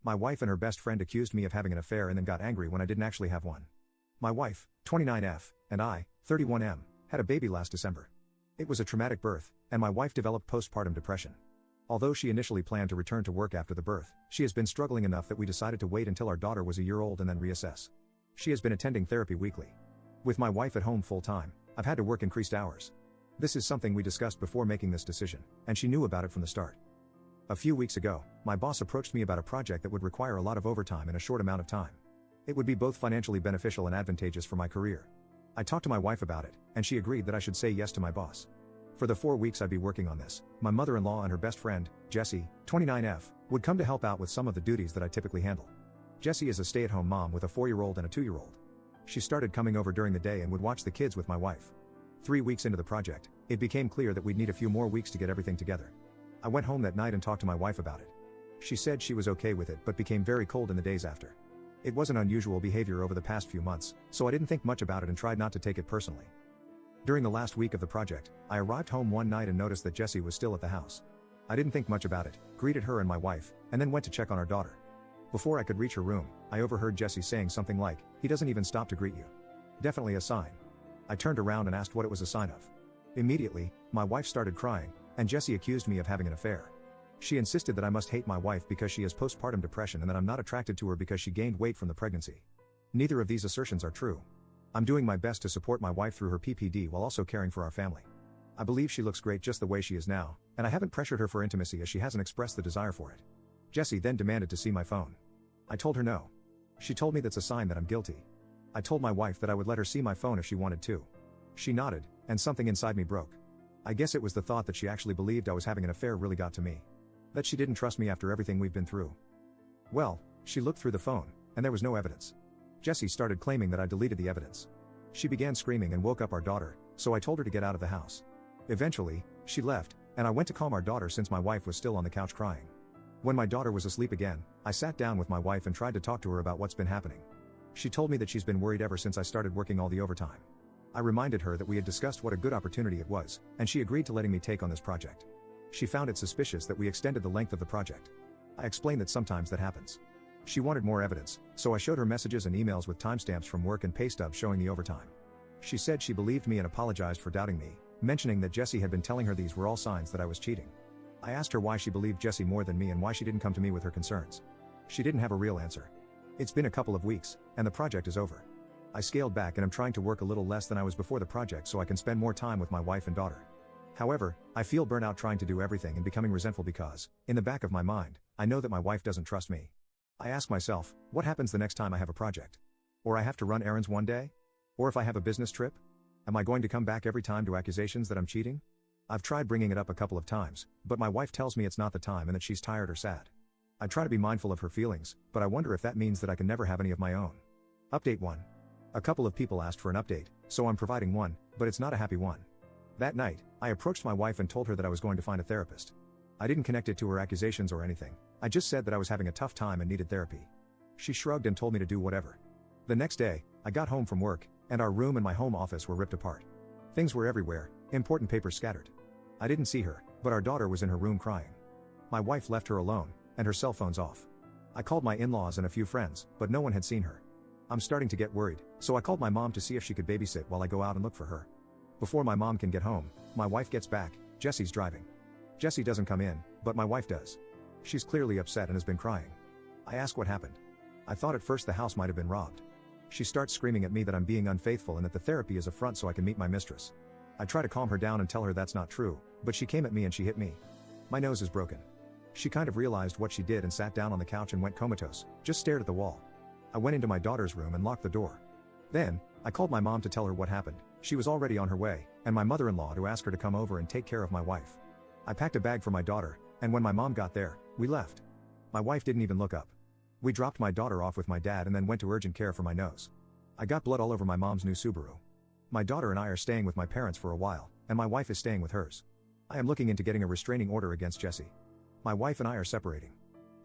My wife and her best friend accused me of having an affair and then got angry when I didn't actually have one. My wife, 29F, and I, 31M, had a baby last December. It was a traumatic birth, and my wife developed postpartum depression. Although she initially planned to return to work after the birth, she has been struggling enough that we decided to wait until our daughter was a year old and then reassess. She has been attending therapy weekly. With my wife at home full-time, I've had to work increased hours. This is something we discussed before making this decision, and she knew about it from the start. A few weeks ago, my boss approached me about a project that would require a lot of overtime in a short amount of time. It would be both financially beneficial and advantageous for my career. I talked to my wife about it, and she agreed that I should say yes to my boss. For the 4 weeks I'd be working on this, my mother-in-law and her best friend, Jessie, 29F, would come to help out with some of the duties that I typically handle. Jessie is a stay-at-home mom with a 4-year-old and a 2-year-old. She started coming over during the day and would watch the kids with my wife. 3 weeks into the project, it became clear that we'd need a few more weeks to get everything together. I went home that night and talked to my wife about it. She said she was okay with it but became very cold in the days after. It was an unusual behavior over the past few months, so I didn't think much about it and tried not to take it personally. During the last week of the project, I arrived home one night and noticed that Jessie was still at the house. I didn't think much about it, greeted her and my wife, and then went to check on our daughter. Before I could reach her room, I overheard Jessie saying something like, "He doesn't even stop to greet you." Definitely a sign. I turned around and asked what it was a sign of. Immediately, my wife started crying, and Jessie accused me of having an affair. She insisted that I must hate my wife because she has postpartum depression and that I'm not attracted to her because she gained weight from the pregnancy. Neither of these assertions are true. I'm doing my best to support my wife through her PPD while also caring for our family. I believe she looks great just the way she is now, and I haven't pressured her for intimacy as she hasn't expressed the desire for it. Jessie then demanded to see my phone. I told her no. She told me that's a sign that I'm guilty. I told my wife that I would let her see my phone if she wanted to. She nodded, and something inside me broke. I guess it was the thought that she actually believed I was having an affair really got to me. That she didn't trust me after everything we've been through. Well, she looked through the phone, and there was no evidence. Jessie started claiming that I deleted the evidence. She began screaming and woke up our daughter, so I told her to get out of the house. Eventually, she left, and I went to calm our daughter since my wife was still on the couch crying. When my daughter was asleep again, I sat down with my wife and tried to talk to her about what's been happening. She told me that she's been worried ever since I started working all the overtime. I reminded her that we had discussed what a good opportunity it was, and she agreed to letting me take on this project. She found it suspicious that we extended the length of the project. I explained that sometimes that happens. She wanted more evidence, so I showed her messages and emails with timestamps from work and pay stubs showing the overtime. She said she believed me and apologized for doubting me, mentioning that Jessie had been telling her these were all signs that I was cheating. I asked her why she believed Jessie more than me and why she didn't come to me with her concerns. She didn't have a real answer. It's been a couple of weeks, and the project is over. I scaled back and am trying to work a little less than I was before the project so I can spend more time with my wife and daughter. However, I feel burnout trying to do everything and becoming resentful because, in the back of my mind, I know that my wife doesn't trust me. I ask myself, what happens the next time I have a project? Or I have to run errands one day? Or if I have a business trip? Am I going to come back every time to accusations that I'm cheating? I've tried bringing it up a couple of times, but my wife tells me it's not the time and that she's tired or sad. I try to be mindful of her feelings, but I wonder if that means that I can never have any of my own. Update 1. A couple of people asked for an update, so I'm providing one, but it's not a happy one. That night, I approached my wife and told her that I was going to find a therapist. I didn't connect it to her accusations or anything, I just said that I was having a tough time and needed therapy. She shrugged and told me to do whatever. The next day, I got home from work, and our room and my home office were ripped apart. Things were everywhere, important papers scattered. I didn't see her, but our daughter was in her room crying. My wife left her alone, and her cell phone's off. I called my in-laws and a few friends, but no one had seen her. I'm starting to get worried, so I called my mom to see if she could babysit while I go out and look for her. Before my mom can get home, my wife gets back. Jessie's driving. Jessie doesn't come in, but my wife does. She's clearly upset and has been crying. I ask what happened. I thought at first the house might have been robbed. She starts screaming at me that I'm being unfaithful and that the therapy is a front so I can meet my mistress. I try to calm her down and tell her that's not true, but she came at me and she hit me. My nose is broken. She kind of realized what she did and sat down on the couch and went comatose, just stared at the wall. I went into my daughter's room and locked the door. Then, I called my mom to tell her what happened. She was already on her way, and my mother-in-law to ask her to come over and take care of my wife. I packed a bag for my daughter, and when my mom got there, we left. My wife didn't even look up. We dropped my daughter off with my dad and then went to urgent care for my nose. I got blood all over my mom's new Subaru. My daughter and I are staying with my parents for a while, and my wife is staying with hers. I am looking into getting a restraining order against Jessie. My wife and I are separating.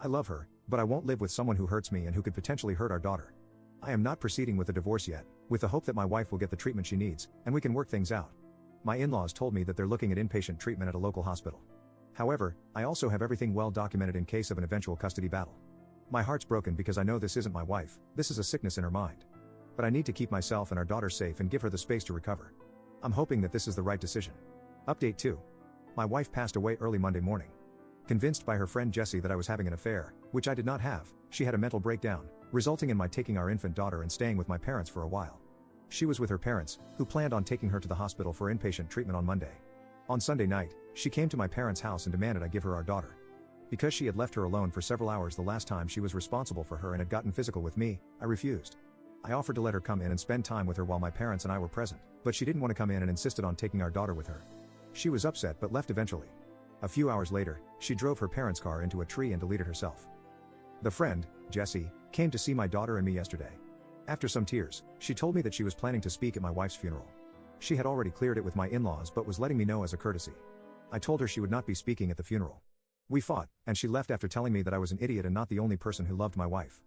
I love her, but I won't live with someone who hurts me and who could potentially hurt our daughter. I am not proceeding with a divorce yet, with the hope that my wife will get the treatment she needs, and we can work things out. My in-laws told me that they're looking at inpatient treatment at a local hospital. However, I also have everything well documented in case of an eventual custody battle. My heart's broken because I know this isn't my wife, this is a sickness in her mind. But I need to keep myself and our daughter safe and give her the space to recover. I'm hoping that this is the right decision. Update 2. My wife passed away early Monday morning. Convinced by her friend Jessie that I was having an affair, which I did not have, she had a mental breakdown, resulting in my taking our infant daughter and staying with my parents for a while. She was with her parents, who planned on taking her to the hospital for inpatient treatment on Monday. On Sunday night, she came to my parents' house and demanded I give her our daughter. Because she had left her alone for several hours the last time she was responsible for her and had gotten physical with me, I refused. I offered to let her come in and spend time with her while my parents and I were present, but she didn't want to come in and insisted on taking our daughter with her. She was upset but left eventually. A few hours later, she drove her parents' car into a tree and deleted herself. The friend, Jessie, came to see my daughter and me yesterday. After some tears, she told me that she was planning to speak at my wife's funeral. She had already cleared it with my in-laws but was letting me know as a courtesy. I told her she would not be speaking at the funeral. We fought, and she left after telling me that I was an idiot and not the only person who loved my wife.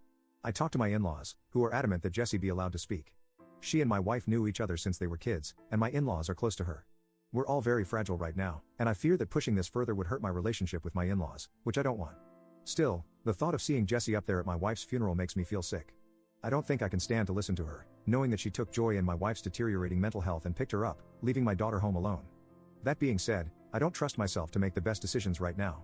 I talked to my in-laws, who were adamant that Jessie be allowed to speak. She and my wife knew each other since they were kids, and my in-laws are close to her. We're all very fragile right now, and I fear that pushing this further would hurt my relationship with my in-laws, which I don't want. Still, the thought of seeing Jessie up there at my wife's funeral makes me feel sick. I don't think I can stand to listen to her, knowing that she took joy in my wife's deteriorating mental health and picked her up, leaving my daughter home alone. That being said, I don't trust myself to make the best decisions right now.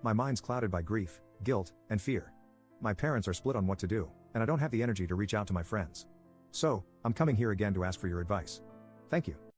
My mind's clouded by grief, guilt, and fear. My parents are split on what to do, and I don't have the energy to reach out to my friends. So, I'm coming here again to ask for your advice. Thank you.